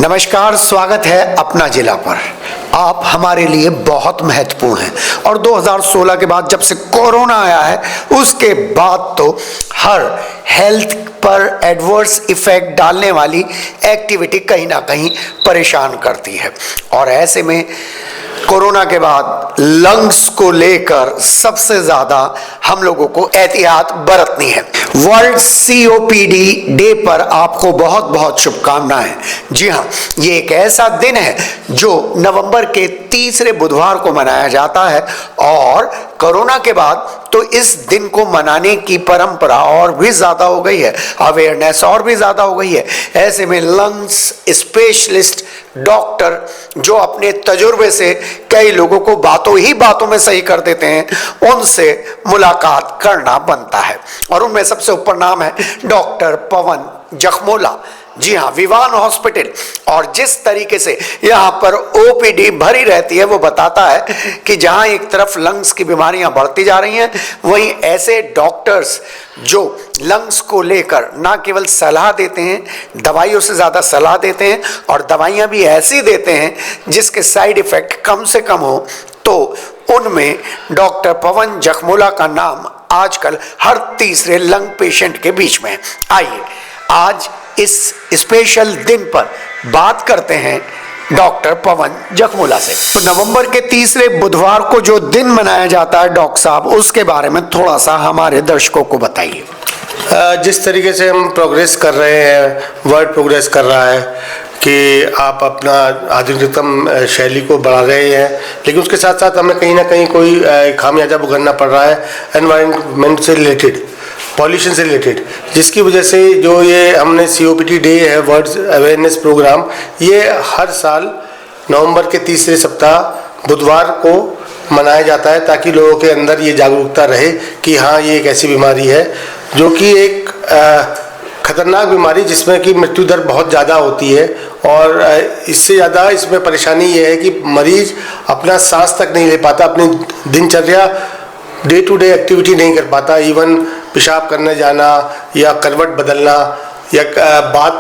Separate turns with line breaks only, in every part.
नमस्कार, स्वागत है अपना जिला पर। आप हमारे लिए बहुत महत्वपूर्ण हैं और 2016 के बाद जब से कोरोना आया है उसके बाद तो हर हेल्थ पर एडवर्स इफेक्ट डालने वाली एक्टिविटी कहीं ना कहीं परेशान करती है। और ऐसे में कोरोना के बाद लंग्स को लेकर सबसे ज्यादा हम लोगों को एहतियात बरतनी है। वर्ल्ड सीओपीडी डे पर आपको बहुत बहुत शुभकामनाएं। जी हाँ, ये एक ऐसा दिन है जो नवंबर के तीसरे बुधवार को मनाया जाता है और कोरोना के बाद तो इस दिन को मनाने की परंपरा और भी ज्यादा हो गई है, अवेयरनेस और भी ज्यादा हो गई है। ऐसे में लंग्स स्पेशलिस्ट डॉक्टर जो अपने तजुर्बे से कई लोगों को बातों में सही कर देते हैं, उनसे मुलाकात करना बनता है। और उनमें सबसे ऊपर नाम है डॉक्टर पवन जखमोला। जी हाँ, विवान हॉस्पिटल। और जिस तरीके से यहाँ पर ओपीडी भरी रहती है वो बताता है कि जहाँ एक तरफ लंग्स की बीमारियां बढ़ती जा रही हैं, वहीं ऐसे डॉक्टर्स जो लंग्स को लेकर ना केवल सलाह देते हैं, दवाइयों से ज़्यादा सलाह देते हैं और दवाइयाँ भी ऐसी देते हैं जिसके साइड इफ़ेक्ट कम से कम हो, तो उनमें डॉक्टर पवन जखमोला का नाम आजकल हर तीसरे लंग पेशेंट के बीच में है। आइए आज इस स्पेशल दिन पर बात करते हैं डॉक्टर पवन जखमोला से। तो नवंबर के तीसरे बुधवार को जो दिन मनाया जाता है डॉक्टर साहब, उसके बारे में थोड़ा सा हमारे दर्शकों को बताइए।
जिस तरीके से हम प्रोग्रेस कर रहे हैं, वर्ल्ड प्रोग्रेस कर रहा है कि आप अपना आधुनिकतम शैली को बढ़ा रहे हैं, लेकिन उसके साथ साथ हमें कहीं ना कहीं कोई खामियाजा भुगतना पड़ रहा है एनवायरनमेंट से रिलेटेड, पॉल्यूशन से रिलेटेड, जिसकी वजह से जो ये हमने सीओपीडी डे है, वर्ल्ड अवेयरनेस प्रोग्राम, ये हर साल नवंबर के तीसरे सप्ताह बुधवार को मनाया जाता है ताकि लोगों के अंदर ये जागरूकता रहे कि हाँ, ये एक ऐसी बीमारी है जो कि एक खतरनाक बीमारी जिसमें कि मृत्यु दर बहुत ज़्यादा होती है। और इससे ज़्यादा इसमें परेशानी ये है कि मरीज अपना सांस तक नहीं ले पाता, अपनी दिनचर्या डे टू डे एक्टिविटी नहीं कर पाता, इवन पेशाब करने जाना या करवट बदलना या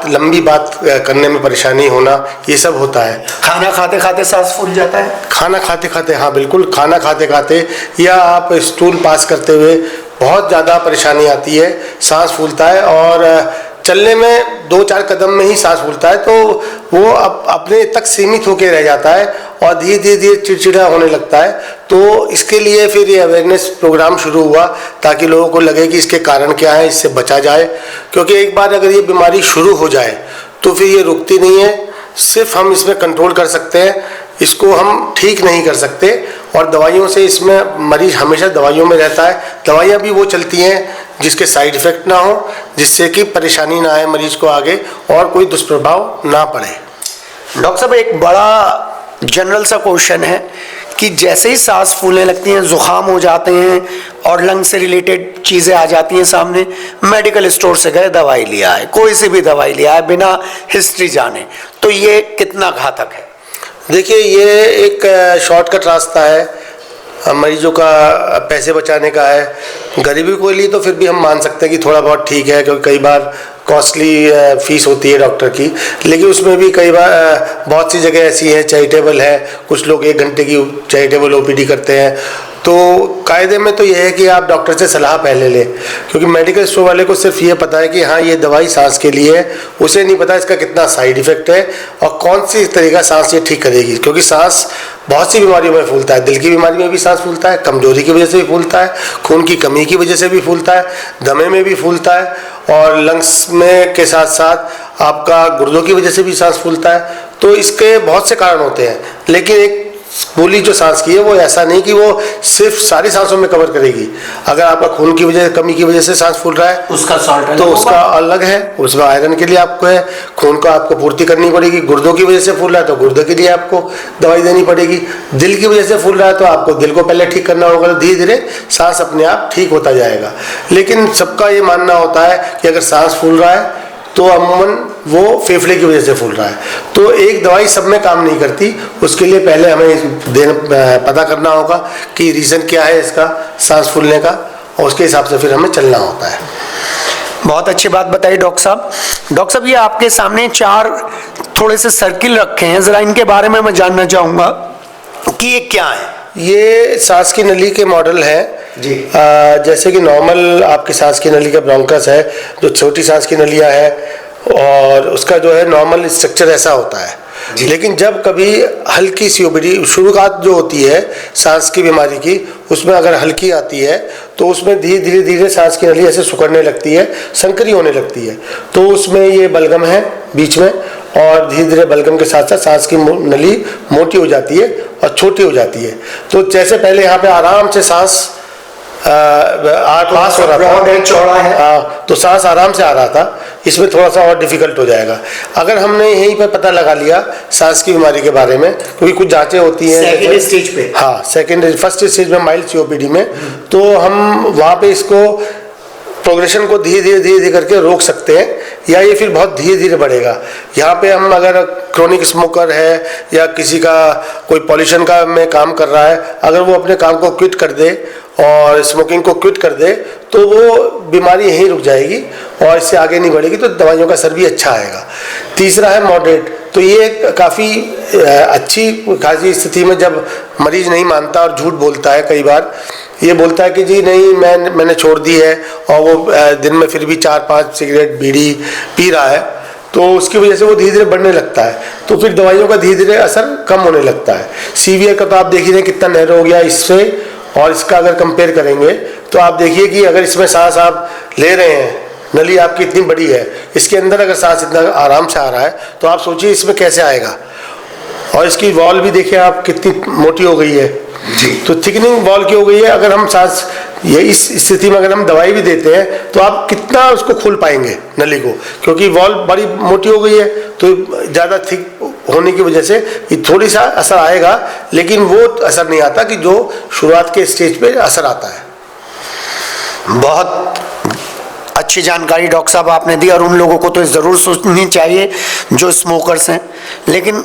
लंबी बात करने में परेशानी होना, ये सब होता है।
खाना खाते खाते सांस फूल जाता है।
खाना खाते खाते, हाँ बिल्कुल, खाना खाते खाते या आप स्टूल पास करते हुए बहुत ज़्यादा परेशानी आती है, सांस फूलता है और चलने में 2-4 कदम में ही सांस फूलता है, तो वो अपने तक सीमित होकर रह जाता है और धीरे धीरे चिड़चिड़ा होने लगता है। तो इसके लिए फिर ये अवेयरनेस प्रोग्राम शुरू हुआ ताकि लोगों को लगे कि इसके कारण क्या है, इससे बचा जाए। क्योंकि एक बार अगर ये बीमारी शुरू हो जाए तो फिर ये रुकती नहीं है। सिर्फ हम इसमें कंट्रोल कर सकते हैं, इसको हम ठीक नहीं कर सकते। और दवाइयों से इसमें मरीज हमेशा दवाइयों में रहता है। दवाइयाँ भी वो चलती हैं जिसके साइड इफ़ेक्ट ना हो, जिससे कि परेशानी ना आए मरीज को आगे और कोई दुष्प्रभाव ना पड़े।
डॉक्टर साहब, एक बड़ा जनरल सा क्वेश्चन है कि जैसे ही सांस फूलने लगती हैं, जुकाम हो जाते हैं और लंग से रिलेटेड चीज़ें आ जाती हैं सामने, मेडिकल स्टोर से गए, दवाई लिया है, कोई सी भी दवाई लिया है बिना हिस्ट्री जाने, तो ये कितना घातक है?
देखिए, ये एक शॉर्टकट रास्ता है मरीजों का पैसे बचाने का है। गरीबी को लिए तो फिर भी हम मान सकते हैं कि थोड़ा बहुत ठीक है, क्योंकि कई बार कॉस्टली फीस होती है डॉक्टर की, लेकिन उसमें भी कई बार बहुत सी जगह ऐसी हैं, चैरिटेबल है, कुछ लोग 1 घंटे की चैरिटेबल ओपीडी करते हैं। तो कायदे में तो यह है कि आप डॉक्टर से सलाह पहले लें, क्योंकि मेडिकल स्टोर वाले को सिर्फ ये पता है कि हाँ, ये दवाई सांस के लिए है, उसे नहीं पता इसका कितना साइड इफ़ेक्ट है और कौन सी तरीका सांस ये ठीक करेगी। क्योंकि सांस बहुत सी बीमारियों में फूलता है, दिल की बीमारी में भी सांस फूलता है, कमजोरी की वजह से भी फूलता है, खून की कमी की वजह से भी फूलता है, दमे में भी फूलता है और लंग्स में के साथ साथ आपका गुर्दों की वजह से भी सांस फूलता है। तो इसके बहुत से कारण होते हैं, लेकिन एक गोली जो सांस की है वो ऐसा नहीं कि वो सिर्फ सारी सांसों में कवर करेगी। अगर आपका खून की वजह कमी की वजह से सांस फूल रहा है,
उसका सॉल्ट
तो उसका अलग है, उसमें आयरन के लिए आपको है, खून को आपको पूर्ति करनी पड़ेगी। गुर्दों की वजह से फूल रहा है तो गुर्दे के लिए आपको दवाई देनी पड़ेगी। दिल की वजह से फूल रहा है तो आपको दिल को पहले ठीक करना होगा, धीरे धीरे सांस अपने आप ठीक होता जाएगा। लेकिन सबका ये मानना होता है कि अगर सांस फूल रहा है तो अमूमन वो फेफड़े की वजह से फूल रहा है। तो एक दवाई सब में काम नहीं करती, उसके लिए पहले हमें पता करना होगा कि रीज़न क्या है इसका सांस फूलने का, और उसके हिसाब से फिर हमें चलना होता है।
बहुत अच्छी बात बताई डॉक्टर साहब। डॉक्टर साहब, ये आपके सामने 4 थोड़े से सर्किल रखे हैं, जरा इनके बारे में मैं जानना चाहूंगा कि ये क्या है।
ये सांस की नली के मॉडल है
जी।
जैसे कि नॉर्मल आपकी सांस की नली का ब्रोंकस है, जो छोटी सांस की नलियाँ है, और उसका जो है नॉर्मल स्ट्रक्चर ऐसा होता है। लेकिन जब कभी हल्की सीओपीडी शुरुआत जो होती है सांस की बीमारी की, उसमें अगर हल्की आती है तो उसमें धीरे धीरे सांस की नली ऐसे सिकुड़ने लगती है, संकरी होने लगती है। तो उसमें ये बलगम है बीच में, और धीरे धीरे बलगम के साथ साथ सांस की नली मोटी हो जाती है और छोटी हो जाती है। तो जैसे पहले यहाँ पे आराम से सांस पास हो रहा था,
चौड़ा है,
तो सांस आराम से आ रहा था, इसमें थोड़ा सा और डिफिकल्ट हो जाएगा। अगर हमने यहीं पर पता लगा लिया सांस की बीमारी के बारे में, क्योंकि कुछ जांचें होती हैं
सेकंड स्टेज पे,
हाँ फर्स्ट स्टेज में माइल्ड सीओपीडी में, तो हम वहाँ पे इसको प्रोग्रेशन को धीरे धीरे करके रोक सकते हैं, या ये फिर बहुत धीरे धीरे बढ़ेगा। यहाँ पे हम अगर क्रोनिक स्मोकर है या किसी का कोई पॉल्यूशन का में काम कर रहा है, अगर वो अपने काम को क्विट कर दे और स्मोकिंग को क्विट कर दे, तो वो बीमारी यहीं रुक जाएगी और इससे आगे नहीं बढ़ेगी, तो दवाइयों का असर भी अच्छा आएगा। तीसरा है मॉडरेट। तो ये काफ़ी अच्छी खासी स्थिति में जब मरीज नहीं मानता और झूठ बोलता है, कई बार ये बोलता है कि जी नहीं मैंने छोड़ दी है, और वो दिन में फिर भी 4-5 सिगरेट बीड़ी पी रहा है, तो उसकी वजह से वो धीरे धीरे बढ़ने लगता है, तो फिर दवाइयों का धीरे धीरे असर कम होने लगता है। सीवियर का तो आप देख ही रहे कितना नैरो हो गया इससे, और इसका अगर कंपेयर करेंगे तो आप देखिए कि अगर इसमें सांस आप ले रहे हैं, नली आपकी इतनी बड़ी है, इसके अंदर अगर सांस इतना आराम से आ रहा है, तो आप सोचिए इसमें कैसे आएगा। और इसकी वॉल भी देखिए आप कितनी मोटी हो गई है जी। तो थिकनिंग वॉल की हो गई है। अगर हम सांस ये इस स्थिति में अगर हम दवाई भी देते हैं तो आप कितना उसको खोल पाएंगे नली को, क्योंकि वॉल बड़ी मोटी हो गई है, तो ज़्यादा थिक होने की वजह से ये थोड़ी सा असर आएगा, लेकिन वो असर नहीं आता कि जो शुरुआत के स्टेज पे असर आता है।
बहुत अच्छी जानकारी डॉक्टर साहब आपने दी, और उन लोगों को तो ज़रूर सोचनी चाहिए जो स्मोकर्स हैं। लेकिन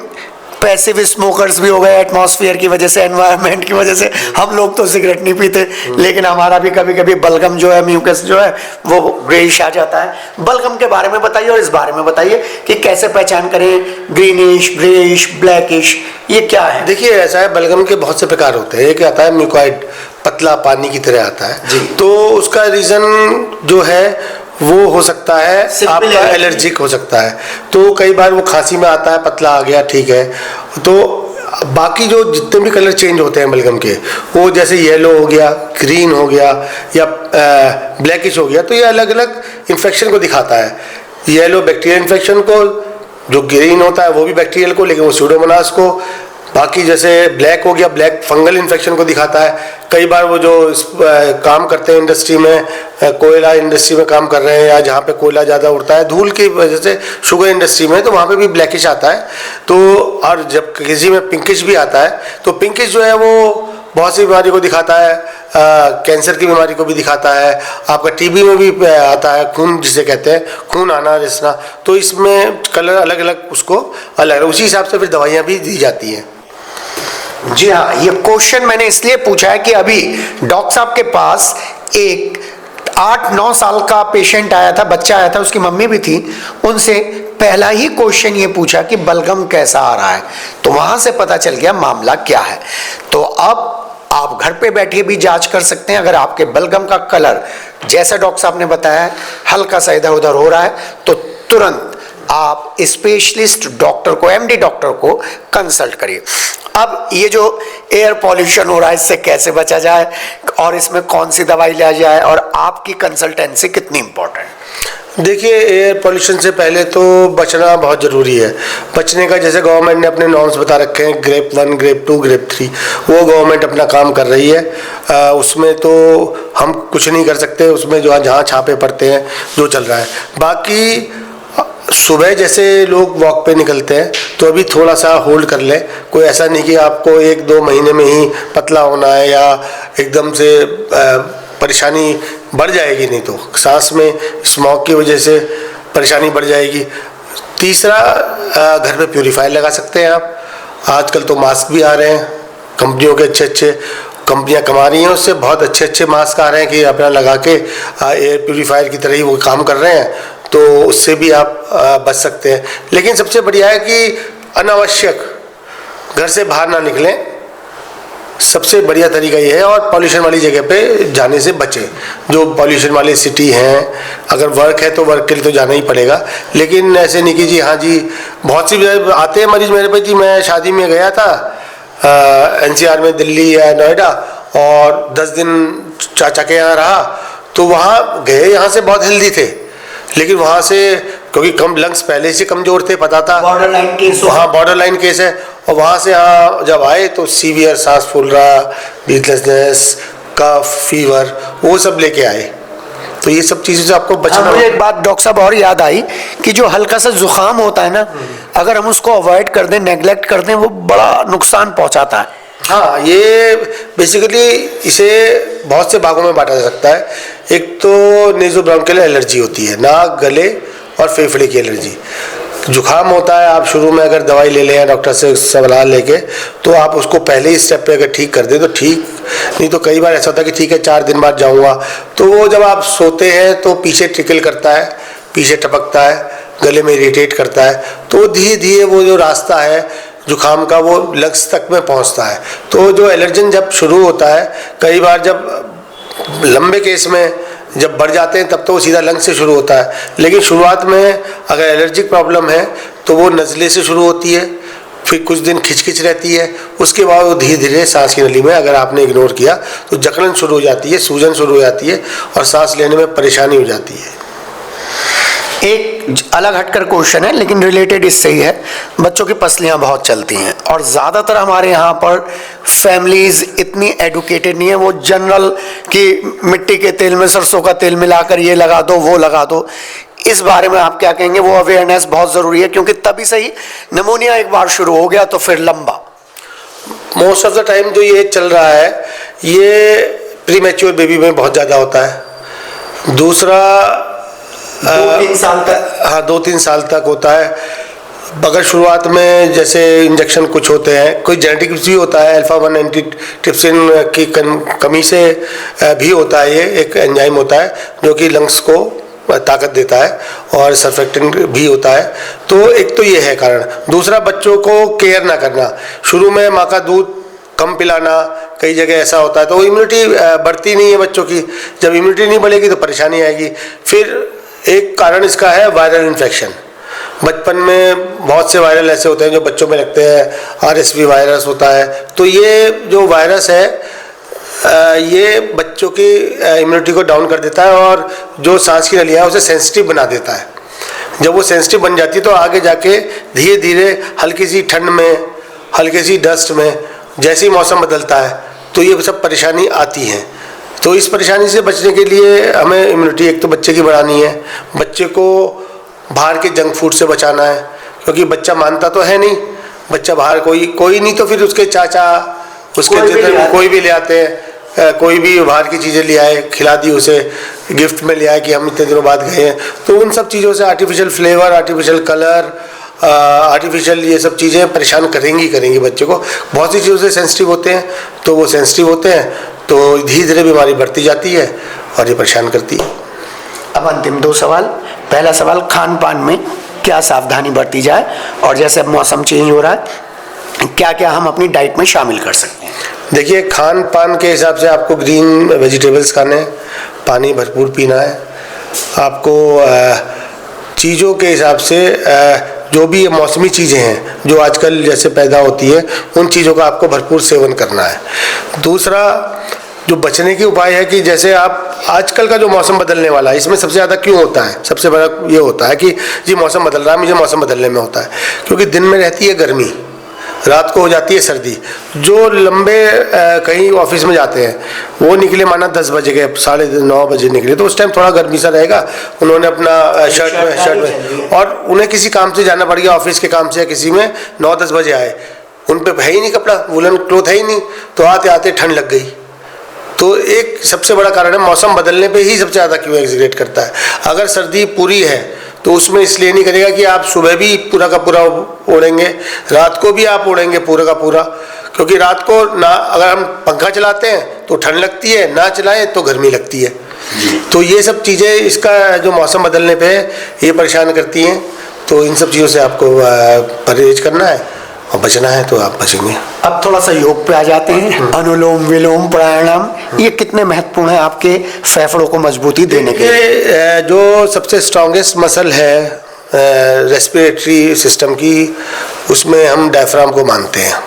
पैसिव स्मोकर्स भी हो गए, एटमॉस्फेयर की वजह से, एनवायरनमेंट की वजह से। हम लोग तो सिगरेट नहीं पीते, लेकिन हमारा भी कभी कभी बलगम जो है, म्यूकस जो है, वो ग्रेइश आ जाता है। बलगम के बारे में बताइए, और इस बारे में बताइए कि कैसे पहचान करें, ग्रीनिश, ग्रेइश, ब्लैकिश, ये क्या है।
देखिए ऐसा है, बलगम के बहुत से प्रकार होते हैं। एक आता है म्यूकॉइड, पतला पानी की तरह आता है जी। तो उसका रीज़न जो है वो हो सकता है आपका एलर्जिक हो सकता है, तो कई बार वो खांसी में आता है, पतला आ गया, ठीक है। तो बाकी जो जितने भी कलर चेंज होते हैं बलगम के, वो जैसे येलो हो गया, ग्रीन हो गया, या ब्लैकिश हो गया, तो ये अलग अलग इन्फेक्शन को दिखाता है। येलो बैक्टीरियल इन्फेक्शन को, जो ग्रीन होता है वो भी बैक्टीरियल को, लेकिन वो स्यूडोमोनास को, बाकी जैसे ब्लैक हो गया, ब्लैक फंगल इन्फेक्शन को दिखाता है। कई बार वो जो काम करते हैं इंडस्ट्री में, कोयला इंडस्ट्री में काम कर रहे हैं, या जहाँ पे कोयला ज़्यादा उड़ता है धूल की वजह से, शुगर इंडस्ट्री में, तो वहाँ पे भी ब्लैकिश आता है। तो और जब किसी में पिंकिश भी आता है, तो पिंकिश जो है वो बहुत सी बीमारी को दिखाता है, कैंसर की बीमारी को भी दिखाता है, आपका टीबी में भी आता है, खून जिसे कहते हैं, खून आना, रिसना। तो इसमें कलर अलग अलग, उसको अलग, उसी हिसाब से फिर दवाइयाँ भी दी जाती हैं।
जी हाँ, ये क्वेश्चन मैंने इसलिए पूछा है कि अभी डॉक्टर साहब के पास एक 8-9 साल का पेशेंट आया था, बच्चा आया था, उसकी मम्मी भी थी। उनसे पहला ही क्वेश्चन ये पूछा कि बलगम कैसा आ रहा है, तो वहां से पता चल गया मामला क्या है। तो अब आप घर पे बैठे भी जांच कर सकते हैं। अगर आपके बलगम का कलर जैसा डॉक्टर साहब ने बताया हल्का सा इधर उधर हो रहा है, तो तुरंत आप स्पेशलिस्ट डॉक्टर को, एमडी डॉक्टर को कंसल्ट करिए। अब ये जो एयर पॉल्यूशन हो रहा है, इससे कैसे बचा जाए और इसमें कौन सी दवाई लिया जाए, और आपकी कंसल्टेंसी कितनी इंपॉर्टेंट।
देखिए एयर पॉल्यूशन से पहले तो बचना बहुत ज़रूरी है। बचने का जैसे गवर्नमेंट ने अपने नॉर्म्स बता रखे हैं, ग्रेप 1, ग्रेप 2, ग्रेप 3, वो गवर्नमेंट अपना काम कर रही है। उसमें तो हम कुछ नहीं कर सकते, उसमें जो जहाँ छापे पड़ते हैं, जो चल रहा है। बाकी सुबह जैसे लोग वॉक पे निकलते हैं, तो अभी थोड़ा सा होल्ड कर लें। कोई ऐसा नहीं कि आपको 1-2 महीने में ही पतला होना है, या एकदम से परेशानी बढ़ जाएगी, नहीं तो सांस में स्मोक की वजह से परेशानी बढ़ जाएगी। तीसरा, घर पे प्यूरीफायर लगा सकते हैं आप। आजकल तो मास्क भी आ रहे हैं कंपनियों के अच्छे अच्छे, कंपनियां कमा रही हैं उससे, बहुत अच्छे अच्छे मास्क आ रहे हैं कि अपना लगा के एयर प्यूरीफायर की तरह ही वो काम कर रहे हैं, तो उससे भी आप बच सकते हैं। लेकिन सबसे बढ़िया है कि अनावश्यक घर से बाहर ना निकलें, सबसे बढ़िया तरीका ये है। और पॉल्यूशन वाली जगह पे जाने से बचें, जो पॉल्यूशन वाले सिटी हैं। अगर वर्क है तो वर्क के लिए तो जाना ही पड़ेगा, लेकिन ऐसे नहीं कि जी हाँ जी, बहुत सी आते हैं मरीज मेरे पे जी मैं शादी में गया था NCR में, दिल्ली या नोएडा, और 10 दिन चाचा के यहाँ रहा, तो वहाँ गए, यहाँ से बहुत हेल्दी थे, लेकिन वहाँ से क्योंकि कम लंग्स पहले से कमज़ोर थे, पता था
बॉर्डर लाइन केस,
हाँ बॉर्डर लाइन केस है, और वहाँ से यहाँ जब आए तो सीवियर सांस फूल रहा, ब्रीथलेसनेस, कफ, फीवर, वो सब लेके आए। तो ये सब चीज़ों से आपको बचना।
मुझे एक बात डॉक्टर साहब और याद आई कि जो हल्का सा जुकाम होता है ना, अगर हम उसको अवॉइड कर दें, नेग्लेक्ट कर दें, वो बड़ा नुकसान पहुंचाता है।
हाँ, ये बेसिकली इसे बहुत से भागों में बांटा जा सकता है। एक तो नेज़ोब्रोंकियल एलर्जी होती है, नाक, गले और फेफड़े की एलर्जी। जुकाम होता है, आप शुरू में अगर दवाई ले लें डॉक्टर से सलाह लेके, तो आप उसको पहले ही स्टेप पे अगर ठीक कर दें तो ठीक, नहीं तो कई बार ऐसा होता है कि ठीक है 4 दिन बाद जाऊंगा, तो वो जब आप सोते हैं तो पीछे ट्रिकल करता है, पीछे टपकता है, गले में इरिटेट करता है, तो धीरे धीरे वो जो रास्ता है जुकाम का वो लंग्स तक में पहुंचता है। तो जो एलर्जन जब शुरू होता है, कई बार जब लंबे केस में जब बढ़ जाते हैं तब तो वो सीधा लंग से शुरू होता है, लेकिन शुरुआत में अगर एलर्जिक प्रॉब्लम है तो वो नज़ले से शुरू होती है, फिर कुछ दिन खिचखिच रहती है, उसके बाद वो धीरे धीरे सांस की नली में अगर आपने इग्नोर किया तो जकड़न शुरू हो जाती है, सूजन शुरू हो जाती है और सांस लेने में परेशानी हो जाती है।
एक अलग हटकर क्वेश्चन है लेकिन रिलेटेड इससे ही है। बच्चों की पसलियां बहुत चलती हैं और ज़्यादातर हमारे यहाँ पर फैमिलीज इतनी एडुकेटेड नहीं है, वो जनरल कि मिट्टी के तेल में सरसों का तेल मिलाकर ये लगा दो, वो लगा दो। इस बारे में आप क्या कहेंगे? वो अवेयरनेस बहुत ज़रूरी है, क्योंकि तभी सही निमोनिया एक बार शुरू हो गया तो फिर लंबा।
मोस्ट ऑफ द टाइम जो ये चल रहा है ये प्री मैच्योर बेबी में बहुत ज़्यादा होता है। दूसरा
2-3 साल तक,
हाँ 2-3 साल तक होता है। अगर शुरुआत में जैसे इंजेक्शन कुछ होते हैं, कोई जेनेटिक भी होता है, अल्फा-1 एंटीट्रिप्सिन की कमी से भी होता है। ये एक एंजाइम होता है जो कि लंग्स को ताकत देता है, और सर्फेक्टेंट भी होता है। तो एक तो ये है कारण। दूसरा, बच्चों को केयर ना करना, शुरू में माँ का दूध कम पिलाना, कई जगह ऐसा होता है, तो इम्यूनिटी बढ़ती नहीं है बच्चों की। जब इम्यूनिटी नहीं बढ़ेगी तो परेशानी आएगी। फिर एक कारण इसका है वायरल इन्फेक्शन। बचपन में बहुत से वायरल ऐसे होते हैं जो बच्चों में लगते हैं, RSV वायरस होता है। तो ये जो वायरस है ये बच्चों की इम्यूनिटी को डाउन कर देता है और जो सांस की नलियाँ है उसे सेंसिटिव बना देता है। जब वो सेंसिटिव बन जाती है तो आगे जाके धीरे धीरे हल्की सी ठंड में, हल्की सी डस्ट में, जैसे ही मौसम बदलता है तो ये सब परेशानी आती है। तो इस परेशानी से बचने के लिए हमें इम्यूनिटी एक तो बच्चे की बढ़ानी है, बच्चे को बाहर के जंक फूड से बचाना है, क्योंकि बच्चा मानता तो है नहीं। बच्चा बाहर कोई नहीं तो फिर उसके चाचा, उसके कोई भी ले आते हैं, कोई भी बाहर की चीज़ें ले आए, खिला दी उसे, गिफ्ट में ले आए कि हम इतने दिनों बाद गए हैं। तो उन सब चीज़ों से artificial flavour, artificial colour, artificial ये सब चीज़ें परेशान करेंगी बच्चे को। बहुत सी चीज़ों से सेंसिटिव होते हैं, तो वो सेंसिटिव होते हैं तो धीरे धीरे बीमारी बढ़ती जाती है और ये परेशान करती है।
अब अंतिम 2 सवाल। पहला सवाल, खान पान में क्या सावधानी बरती जाए, और जैसे अब मौसम चेंज हो रहा है क्या क्या हम अपनी डाइट में शामिल कर सकते हैं?
देखिए, खान पान के हिसाब से आपको ग्रीन वेजिटेबल्स खाने हैं, पानी भरपूर पीना है, आपको चीज़ों के हिसाब से जो भी मौसमी चीज़ें हैं जो आजकल जैसे पैदा होती है उन चीज़ों का आपको भरपूर सेवन करना है। दूसरा जो बचने के उपाय है कि जैसे आप आजकल का जो मौसम बदलने वाला है, इसमें सबसे ज़्यादा क्यों होता है, सबसे बड़ा ये होता है कि जी मौसम बदल रहा है, मुझे मौसम बदलने में होता है, क्योंकि दिन में रहती है गर्मी, रात को हो जाती है सर्दी। जो लंबे कहीं ऑफिस में जाते हैं वो निकले माना 10 बजे के, 9:30 बजे निकले, तो उस टाइम थोड़ा गर्मी सा रहेगा, उन्होंने अपना शर्ट में और उन्हें किसी काम से जाना पड़ गया, ऑफिस के काम से या किसी में 9-10 बजे आए, उन पे है ही नहीं कपड़ा, वुलन क्लोथ है ही नहीं, तो आते आते ठंड लग गई। तो एक सबसे बड़ा कारण है मौसम बदलने पे ही सबसे ज़्यादा क्यों एग्जीरेट करता है। अगर सर्दी पूरी है तो उसमें इसलिए नहीं करेगा कि आप सुबह भी पूरा का पूरा ओढ़ेंगे, रात को भी आप ओढ़ेंगे पूरा का पूरा, क्योंकि रात को ना अगर हम पंखा चलाते हैं तो ठंड लगती है, ना चलाएं तो गर्मी लगती है। तो ये सब चीज़ें इसका जो मौसम बदलने पे ये परेशान करती हैं। तो इन सब चीज़ों से आपको परहेज करना है और बचना है, तो आप बचेंगे।
अब थोड़ा सा योग पे आ जाते हैं। अनुलोम विलोम प्राणायाम ये कितने महत्वपूर्ण है आपके फेफड़ों को मजबूती देने के लिए?
ये जो सबसे स्ट्रॉन्गेस्ट मसल है रेस्पिरेटरी सिस्टम की, उसमें हम डायफ्राम को मानते हैं।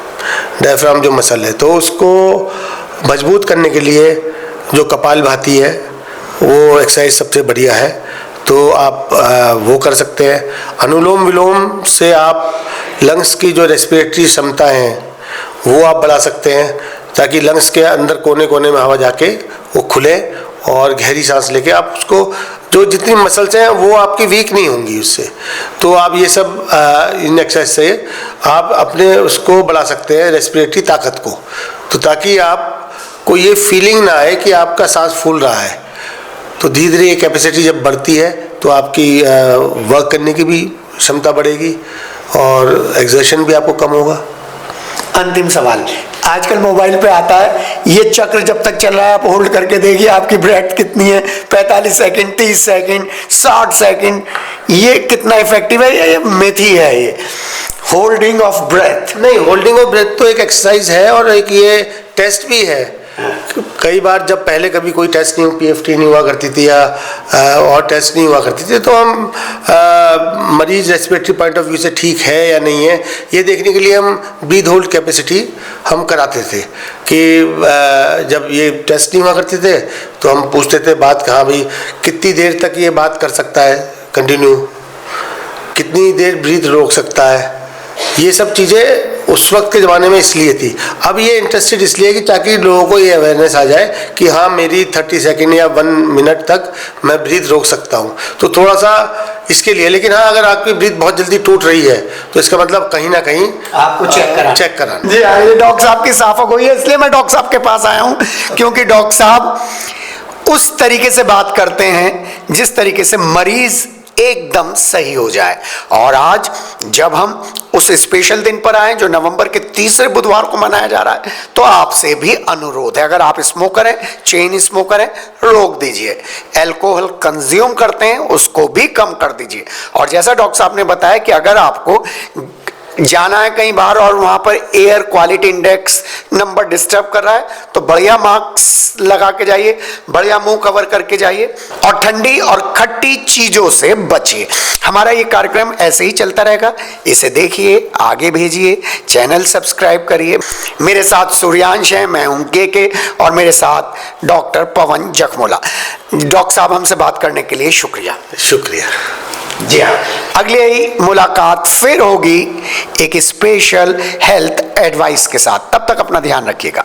डायफ्राम जो मसल है, तो उसको मजबूत करने के लिए जो कपालभाति है वो एक्सरसाइज सबसे बढ़िया है। तो आप वो कर सकते हैं। अनुलोम विलोम से आप लंग्स की जो रेस्पिरेटरी क्षमता है वो आप बढ़ा सकते हैं, ताकि लंग्स के अंदर कोने कोने में हवा जाके वो खुले और गहरी सांस लेके आप उसको, जो जितनी मसल्स हैं वो आपकी वीक नहीं होंगी उससे। तो आप ये सब इन एक्सरसाइज से आप अपने उसको बढ़ा सकते हैं, रेस्पिरेटरी ताकत को। तो ताकि आपको ये फीलिंग ना आए कि आपका सांस फूल रहा है। तो धीरे धीरे ये कैपेसिटी जब बढ़ती है तो आपकी वर्क करने की भी क्षमता बढ़ेगी और एक्सर्शन भी आपको कम होगा।
अंतिम सवाल, आजकल मोबाइल पे आता है ये चक्र जब तक चल रहा है आप होल्ड करके देखिए आपकी ब्रेथ कितनी है, 45 सेकंड, 30 सेकंड, 60 सेकंड, ये कितना इफेक्टिव है? ये मेथी है ये होल्डिंग ऑफ ब्रेथ?
नहीं, होल्डिंग ऑफ ब्रेथ तो एक एक्सरसाइज है और एक ये टेस्ट भी है। कई बार जब पहले कभी कोई टेस्ट नहीं, पीएफटी नहीं हुआ करती थी या और टेस्ट नहीं हुआ करती थी, तो हम मरीज रेस्पिरेटरी पॉइंट ऑफ व्यू से ठीक है या नहीं है ये देखने के लिए हम ब्रीथ होल्ड कैपेसिटी हम कराते थे। कि जब ये टेस्ट नहीं हुआ करते थे तो हम पूछते थे बात कहाँ भाई कितनी देर तक ये बात कर सकता है कंटिन्यू, कितनी देर ब्रीथ रोक सकता है। ये सब चीज़ें उस वक्त के ज़माने में इसलिए थी। अब ये इंटरेस्टेड इसलिए कि ताकि लोगों को ये अवेयरनेस आ जाए कि हाँ मेरी 30 सेकंड या 1 मिनट तक मैं ब्रीथ रोक सकता हूँ। तो थोड़ा सा इसके लिए। लेकिन हाँ, अगर आपकी ब्रीथ बहुत जल्दी टूट रही है तो इसका मतलब कहीं ना कहीं
आपको चेक कराना।
जी
जी हाँ, ये डॉक्टर साहब की साफ हो गई है, इसलिए मैं डॉक्टर साहब के पास आया हूँ, क्योंकि डॉक्टर साहब उस तरीके से बात करते हैं जिस तरीके से मरीज एकदम सही हो जाए। और आज जब हम उस स्पेशल दिन पर आए जो नवंबर के तीसरे बुधवार को मनाया जा रहा है, तो आपसे भी अनुरोध है, अगर आप स्मोकर हैं, चेन स्मोकर हैं, रोक दीजिए। अल्कोहल कंज्यूम करते हैं उसको भी कम कर दीजिए। और जैसा डॉक्टर साहब ने बताया कि अगर आपको जाना है कहीं बाहर और वहां पर air quality index number disturb कर रहा है, तो बढ़िया मास्क लगा के जाइए, बढ़िया मुंह कवर करके जाइए और ठंडी और खट्टी चीजों से बचिए। हमारा ये कार्यक्रम ऐसे ही चलता रहेगा, इसे देखिए, आगे भेजिए, चैनल सब्सक्राइब करिए। मेरे साथ सूर्यांश है, मैं हूं के और मेरे साथ डॉक्टर पवन जखमोला। डॉक्टर साहब हमसे बात करने के लिए शुक्रिया।
शुक्रिया।
जी हाँ, अगली मुलाकात फिर होगी एक स्पेशल हेल्थ एडवाइस के साथ। तब तक अपना ध्यान रखिएगा।